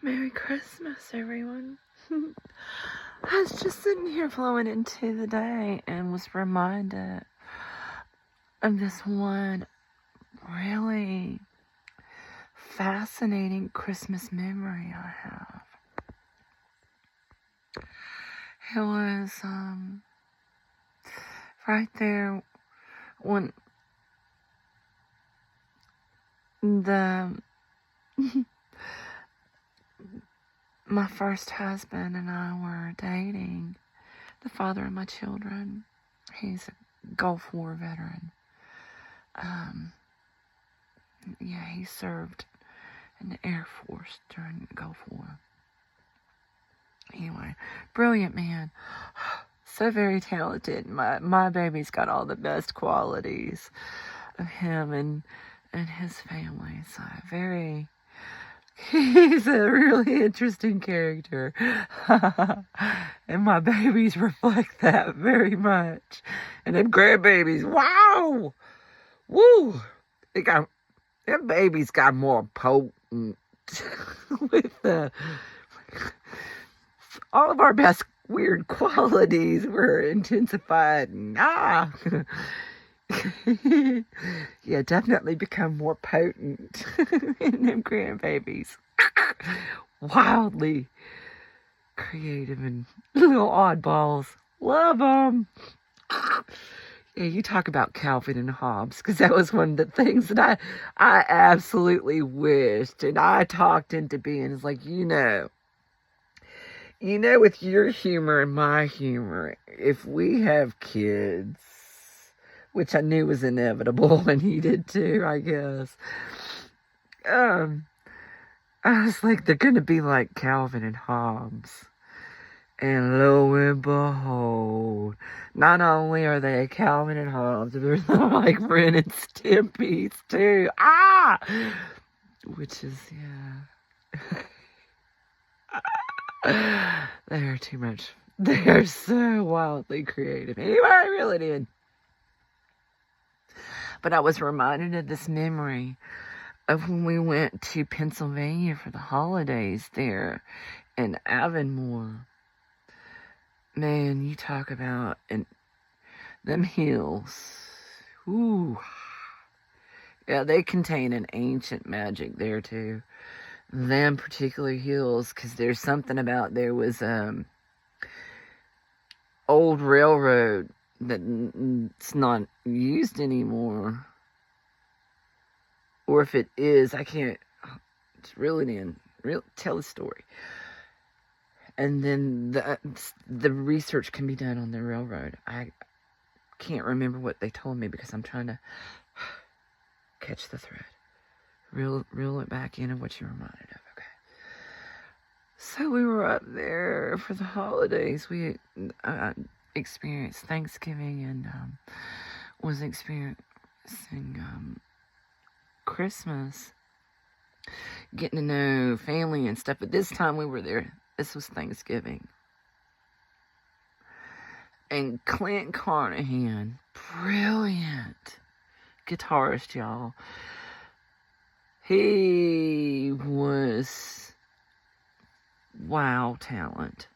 Merry Christmas, everyone. I was just sitting here flowing into the day and was reminded of this one really fascinating Christmas memory I have. It was right there when my first husband and I were dating, the father of my children. He's a Gulf War veteran. He served in the Air Force during the Gulf War. Anyway, brilliant man. So very talented. My baby's got all the best qualities of him and his family. So he's a really interesting character. And my babies reflect that very much. And them grandbabies, wow! Woo! Them babies got more potent with all of our best weird qualities were intensified. Yeah, definitely become more potent in them grandbabies. Wildly creative and little oddballs. Love them. Yeah, you talk about Calvin and Hobbes, because that was one of the things that I absolutely wished, and I talked into being. It's like, with your humor and my humor, if we have kids, which I knew was inevitable, and he did too, I guess, I was like, they're going to be like Calvin and Hobbes. And lo and behold, not only are they Calvin and Hobbes, they're like Ren and Stimpy's too. Which is, they're too much. They're so wildly creative. Anyway, I really did. But I was reminded of this memory of when we went to Pennsylvania for the holidays there in Avonmore. Man, you talk about them hills. Ooh. Yeah, they contain an ancient magic there too. Them particular hills, because there's something about there was old railroad that's not used anymore. Or if it is, I can't. It's really tell the story. And then the research can be done on the railroad. I can't remember what they told me because I'm trying to catch the thread. Reel it back in of what you reminded of. Okay. So we were up there for the holidays. We experienced Thanksgiving and was experiencing Christmas, getting to know family and stuff. But this time we were there. This was Thanksgiving. And Clint Carnahan, brilliant guitarist, y'all. He was wow talent,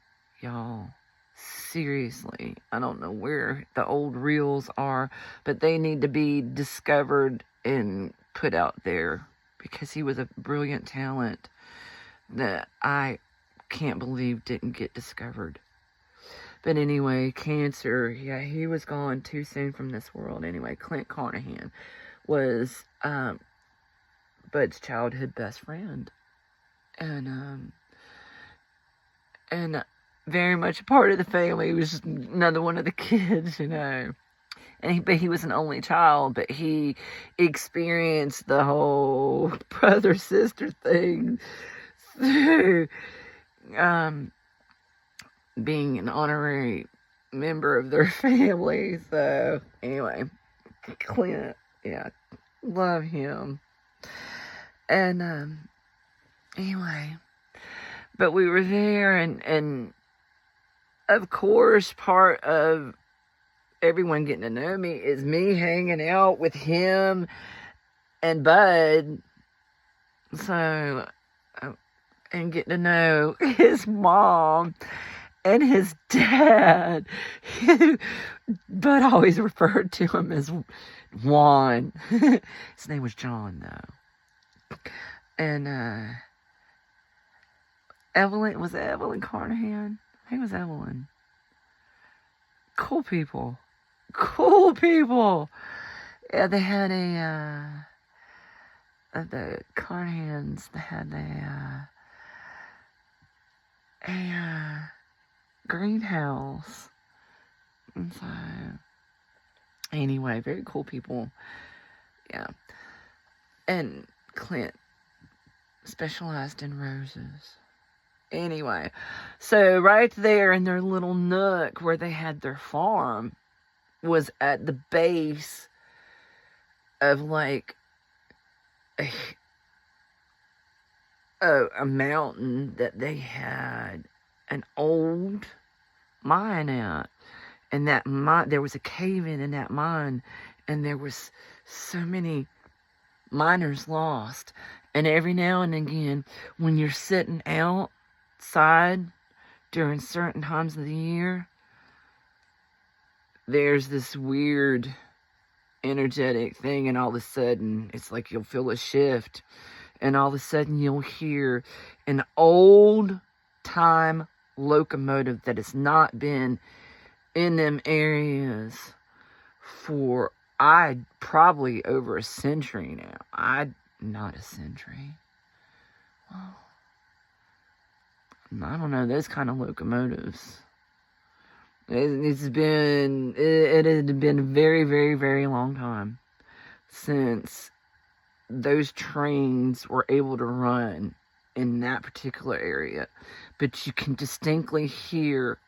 y'all. Seriously, I don't know where the old reels are, but they need to be discovered and put out there because he was a brilliant talent that I can't believe didn't get discovered. But anyway, cancer, yeah, he was gone too soon from this world. Anyway, Clint Carnahan was Bud's childhood best friend. And very much a part of the family. He was just another one of the kids, And he was an only child, but he experienced the whole brother-sister thing through being an honorary member of their family. So anyway, Clint, yeah, love him. And anyway, but we were there, and of course part of everyone getting to know me is me hanging out with him and Bud. So and get to know his mom and his dad, but I always referred to him as Juan. His name was John, though. And Evelyn, was it Evelyn Carnahan? I think it was Evelyn. Cool people. Cool people. Yeah, they had the Carnahans, they had a greenhouse. And so, anyway, very cool people. Yeah. And Clint specialized in roses. Anyway, so right there in their little nook where they had their farm was at the base of like a mountain that they had an old mine at. And that mine, there was a cave in that mine, and there was so many miners lost. And every now and again, when you're sitting outside during certain times of the year, there's this weird energetic thing, and all of a sudden it's like you'll feel a shift, and all of a sudden you'll hear an old time locomotive that has not been in them areas for probably over a century now. Not a century. Well, I don't know, those kind of locomotives. It had been a very, very, very long time since those trains were able to run in that particular area. But you can distinctly hear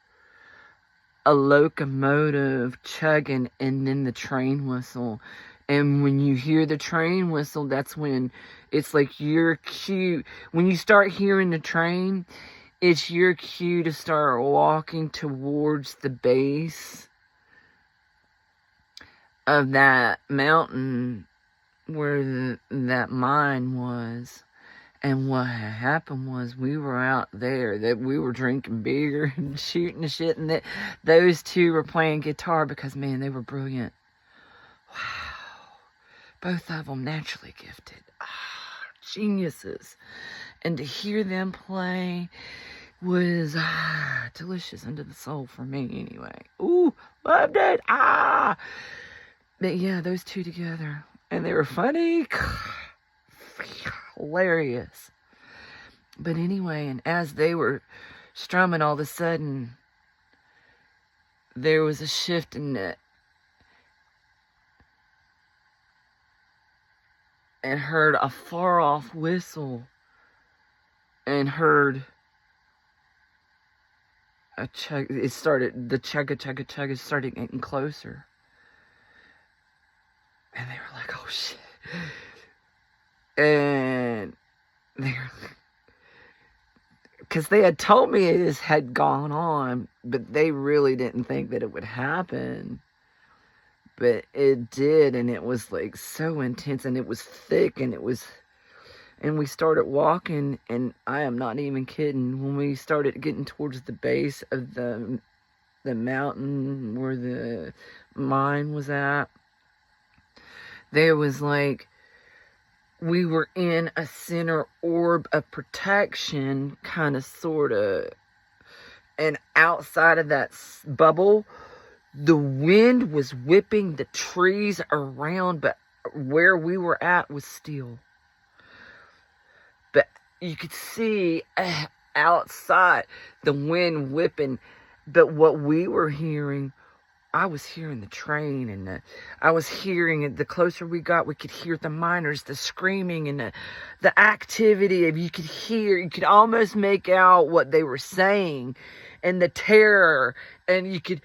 a locomotive chugging and then the train whistle. And when you hear the train whistle, that's when it's like your cue. When you start hearing the train, it's your cue to start walking towards the base of that mountain where that mine was. And what had happened was we were out there, that we were drinking beer and shooting the shit, and that those two were playing guitar because, man, they were brilliant. Wow. Both of them naturally gifted. Geniuses. And to hear them play was delicious into the soul for me anyway. Ooh, loved it. But yeah, those two together. And they were funny. Hilarious. But anyway, and as they were strumming, all of a sudden there was a shift in it. And heard a far off whistle. And heard a chug. The chugga started getting closer. And they were like, oh shit. And they were, because they had told me this had gone on, but they really didn't think that it would happen. But it did, and it was like so intense, and it was thick, and we started walking, and I am not even kidding, when we started getting towards the base of the mountain where the mine was at, there was like, we were in a center orb of protection, kind of, sort of, and outside of that bubble, the wind was whipping the trees around, but where we were at was still. But you could see outside the wind whipping, but what we were hearing, I was hearing the train, and I was hearing it. The closer we got, we could hear the miners, the screaming, and the activity. You could almost make out what they were saying, and the terror, and you could,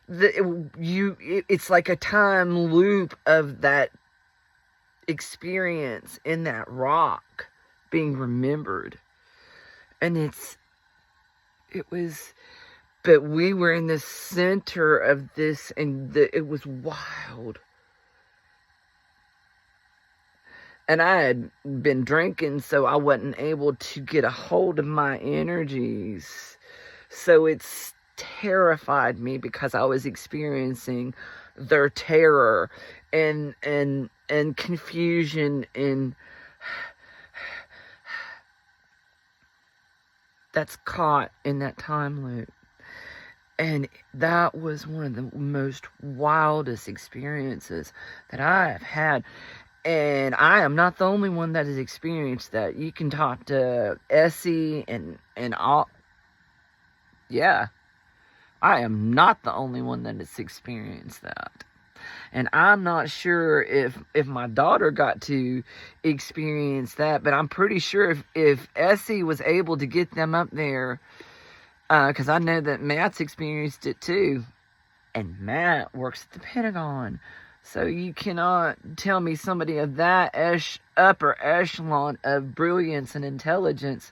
it's like a time loop of that experience in that rock being remembered. And it was, but we were in the center of this, and it was wild. And I had been drinking, so I wasn't able to get a hold of my energies. So it's terrified me because I was experiencing their terror and confusion, and that's caught in that time loop. And that was one of the most wildest experiences that I have had. And I am not the only one that has experienced that. You can talk to Essie and all. Yeah, I am not the only one that has experienced that. And I'm not sure if my daughter got to experience that, but I'm pretty sure if Essie was able to get them up there, because I know that Matt's experienced it too. And Matt works at the Pentagon. So you cannot tell me somebody of that upper echelon of brilliance and intelligence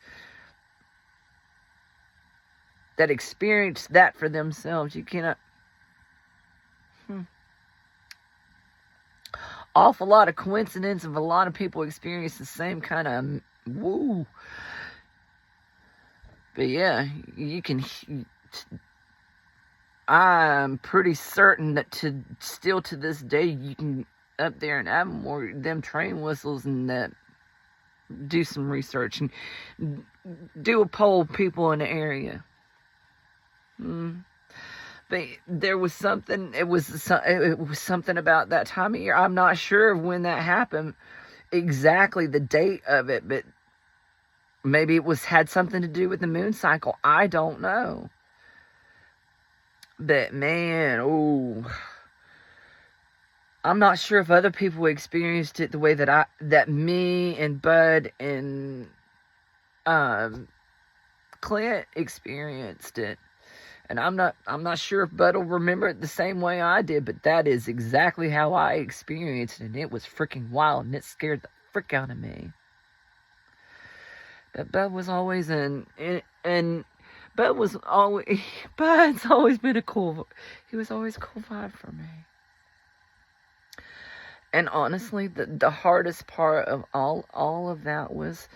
that experienced that for themselves. You cannot. Awful lot of coincidence of a lot of people experience the same kind of woo. But yeah, you can. I'm pretty certain that still to this day, you can up there and have more them train whistles and that. Do some research and do a poll people in the area. But there was something. It was something about that time of year. I'm not sure of when that happened, exactly the date of it, but maybe it had something to do with the moon cycle. I don't know. But man, I'm not sure if other people experienced it the way that me and Bud and Clint experienced it. And I'm not sure if Bud will remember it the same way I did, but that is exactly how I experienced it, and it was freaking wild, and it scared the frick out of me. But Bud was always Bud's always been he was always a cool vibe for me. And honestly, the hardest part of all of that was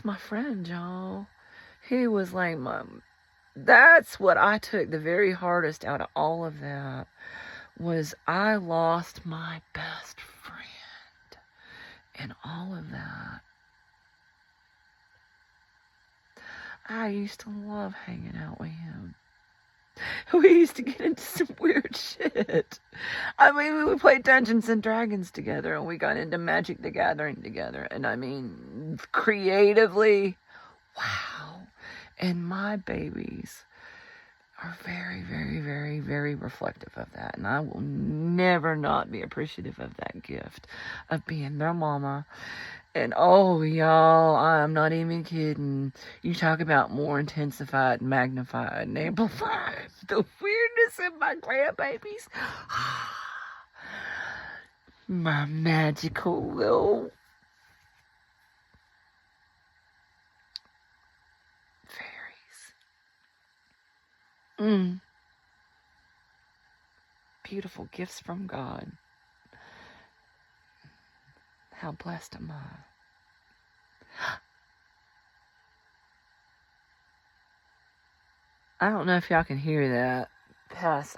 my friend, y'all. He was like that's what I took the very hardest out of all of that, was I lost my best friend in all of that. I used to love hanging out with him. We used to get into some weird shit. I mean, we played Dungeons and Dragons together, and we got into Magic the Gathering together. And I mean, creatively, wow. And my babies are very, very, very, very reflective of that. And I will never not be appreciative of that gift of being their mama. And oh, y'all, I'm not even kidding. You talk about more intensified, magnified, and amplified. The weirdness of my grandbabies. My magical little fairies. Beautiful gifts from God. How blessed am I? I don't know if y'all can hear that.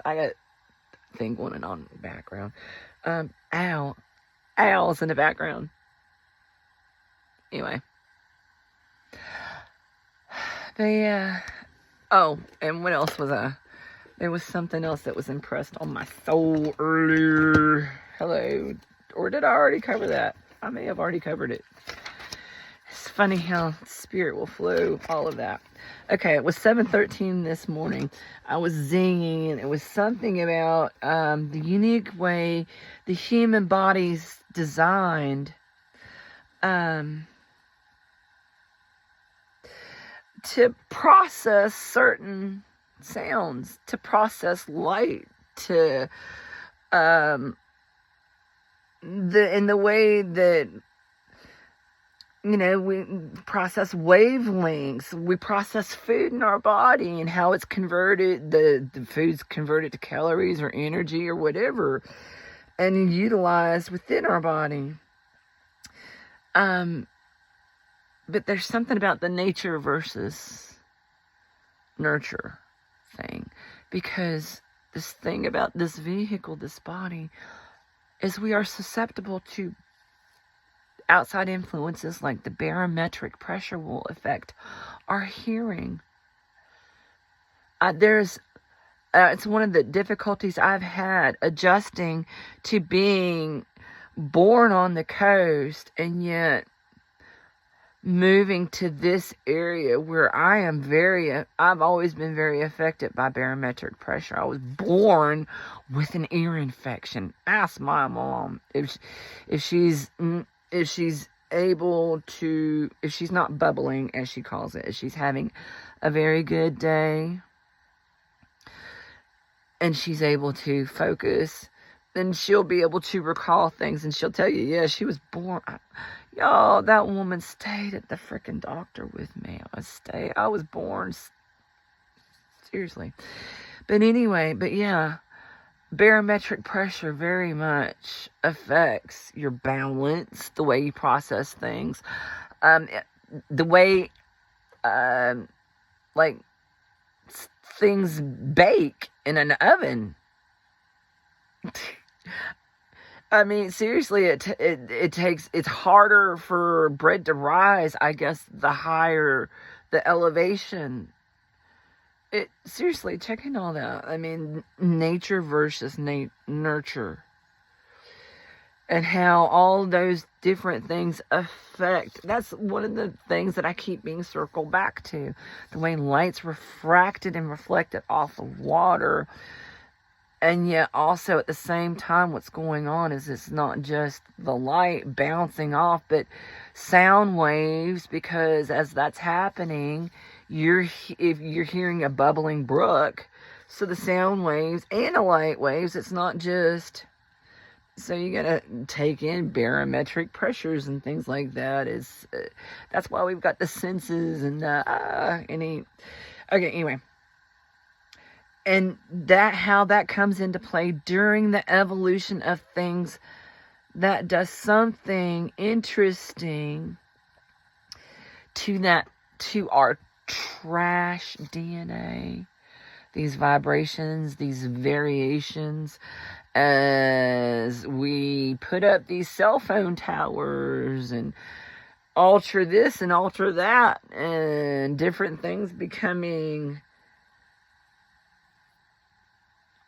I got a thing going on in the background. Owls in the background. Anyway. Oh, and what else was there was something else that was impressed on my soul earlier. Hello. Or did I already cover that? I may have already covered it. It's funny how spirit will flow, all of that. Okay, it was 7:13 this morning. I was zinging, and it was something about the unique way the human body's designed to process certain sounds, to process light, to in the way that, we process wavelengths, we process food in our body and how it's converted, the food's converted to calories or energy or whatever, and utilized within our body. But there's something about the nature versus nurture thing, because this thing about this vehicle, this body, is we are susceptible to outside influences, like the barometric pressure will affect our hearing. It's one of the difficulties I've had adjusting to being born on the coast and yet moving to this area where I've always been very affected by barometric pressure. I was born with an ear infection. Ask my mom if she's able to, if she's not bubbling, as she calls it, if she's having a very good day and she's able to focus, then she'll be able to recall things, and she'll tell you, yeah, she was born. Y'all, that woman stayed at the freaking doctor with me. I was born. Seriously. But anyway, yeah, barometric pressure very much affects your balance, the way you process things, the way, like, things bake in an oven. I mean, seriously, it's harder for bread to rise, I guess, the higher the elevation. Seriously, check in all that. I mean, nature versus nurture. And how all those different things affect. That's one of the things that I keep being circled back to. The way light's refracted and reflected off of water. And yet also at the same time, what's going on is it's not just the light bouncing off, but sound waves, because as that's happening, if you're hearing a bubbling brook, so the sound waves and the light waves, it's not just, so you gotta take in barometric pressures and things like that. That's why we've got the senses and okay, anyway. And how that comes into play during the evolution of things, that does something interesting to our trash DNA. These vibrations, these variations, as we put up these cell phone towers and alter this and alter that, and different things becoming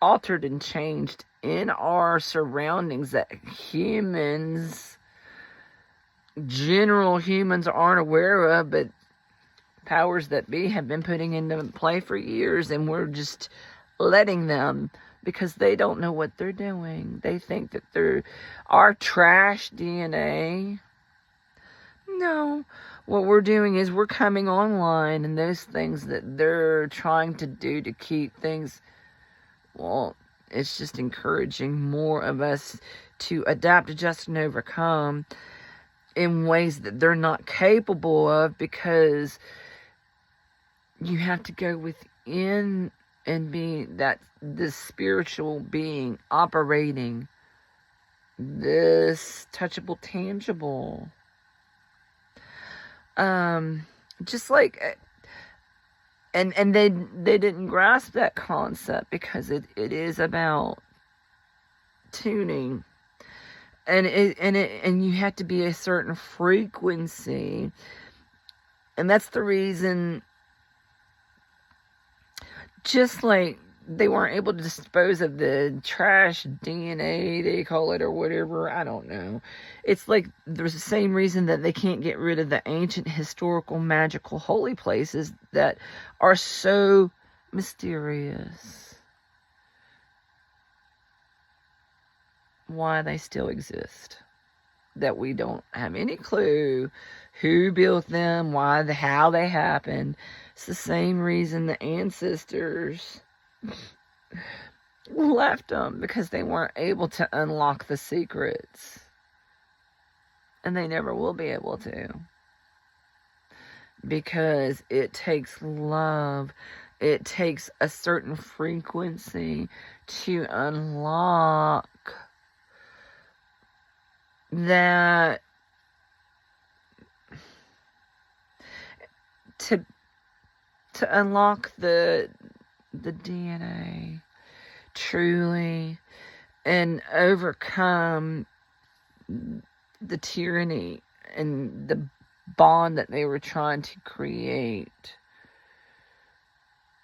altered and changed in our surroundings that general humans aren't aware of, but powers that be have been putting into play for years, and we're just letting them, because they don't know what they're doing. They think that they're our trash DNA. No, what we're doing is we're coming online, and those things that they're trying to do to keep things, well, it's just encouraging more of us to adapt, adjust, and overcome in ways that they're not capable of, because you have to go within and be this spiritual being operating this touchable, tangible. Just like, and they didn't grasp that concept, because it is about tuning, and you have to be a certain frequency, and that's the reason. Just like they weren't able to dispose of the trash DNA, they call it, or whatever, I don't know. It's like there's the same reason that they can't get rid of the ancient, historical, magical, holy places that are so mysterious. Why they still exist. That we don't have any clue who built them, how they happened. It's the same reason the ancestors left them, because they weren't able to unlock the secrets. And they never will be able to. Because it takes love. It takes a certain frequency to unlock that to unlock the DNA truly and overcome the tyranny and the bond that they were trying to create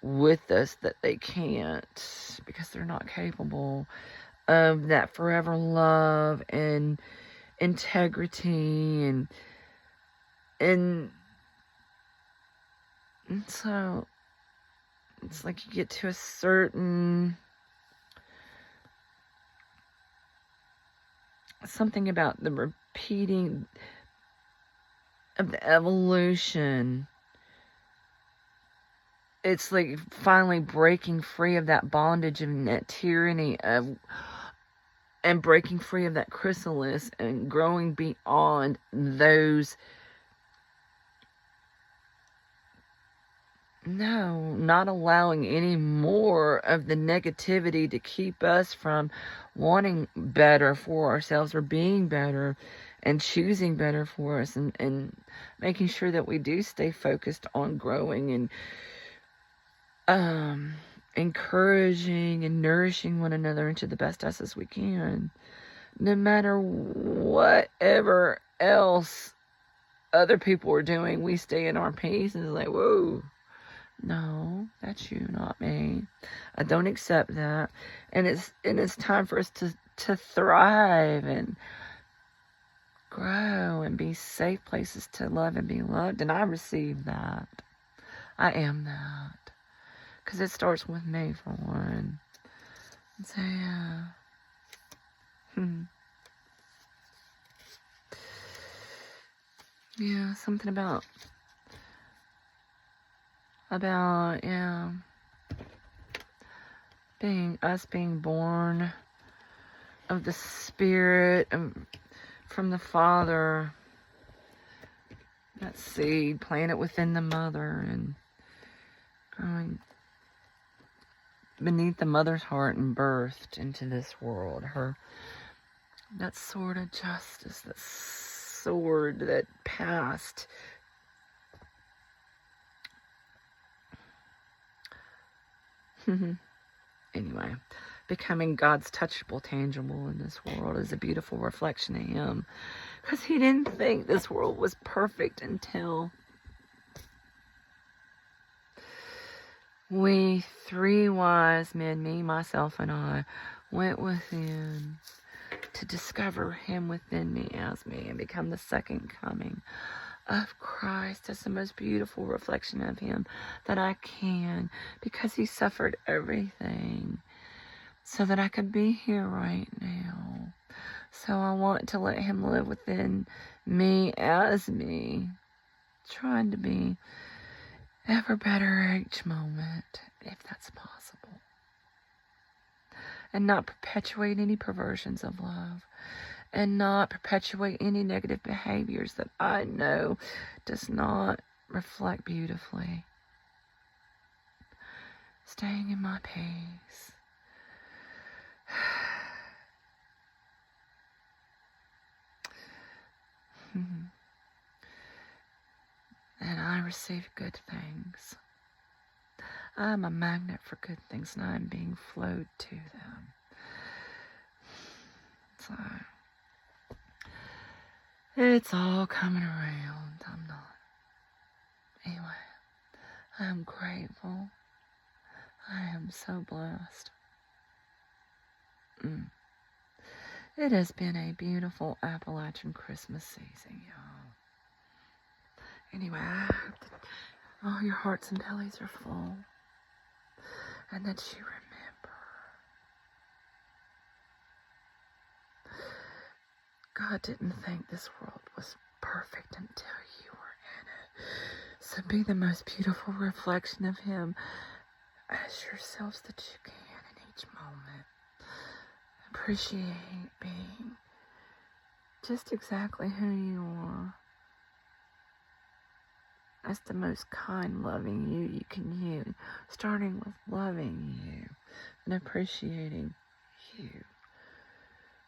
with us, that they can't, because they're not capable of that forever love and integrity, and so it's like you get to a certain, something about the repeating of the evolution. It's like finally breaking free of that bondage and that tyranny of, and breaking free of that chrysalis and growing beyond those. No, not allowing any more of the negativity to keep us from wanting better for ourselves, or being better and choosing better for us, and making sure that we do stay focused on growing and encouraging and nourishing one another into the best us as we can, no matter whatever else other people are doing. We stay in our peace, and it's like, whoa, no, that's you, not me. I don't accept that. And it's time for us to thrive and grow and be safe places to love and be loved. And I receive that. I am that. Because it starts with me, for one. So, yeah. Yeah, something about, yeah, being born of the Spirit, from the Father, that seed planted within the mother, and growing beneath the mother's heart and birthed into this world. That sword of justice, that sword that passed. Anyway, becoming God's touchable, tangible in this world is a beautiful reflection of Him. Because He didn't think this world was perfect until we three wise men, me, myself, and I, went within to discover Him within me as me and become the second coming of Christ as the most beautiful reflection of Him that I can, because He suffered everything so that I could be here right now. So I want to let Him live within me as me, trying to be ever better each moment, if that's possible, and not perpetuate any perversions of love, and not perpetuate any negative behaviors that I know does not reflect beautifully. Staying in my peace. And I receive good things. I'm a magnet for good things, and I'm being flowed to them. So, it's all coming around. I'm not. Anyway, I'm grateful. I am so blessed. It has been a beautiful Appalachian Christmas season, y'all. Anyway, I hope that all your hearts and bellies are full, and that you remember God didn't think this world was perfect until you were in it. So be the most beautiful reflection of Him as yourselves that you can in each moment. Appreciate being just exactly who you are, as the most kind, loving you can you, starting with loving you and appreciating you,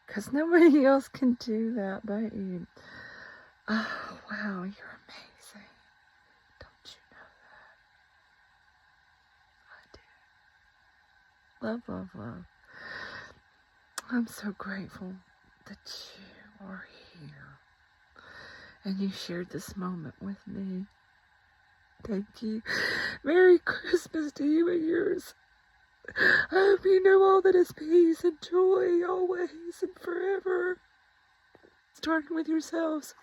because nobody else can do that but you. Oh, wow, you're amazing. Don't you know Love, love, love. I'm so grateful that you are here and you shared this moment with me. Thank you. Merry Christmas to you and yours. I hope you know all that is peace and joy always and forever. Starting with yourselves.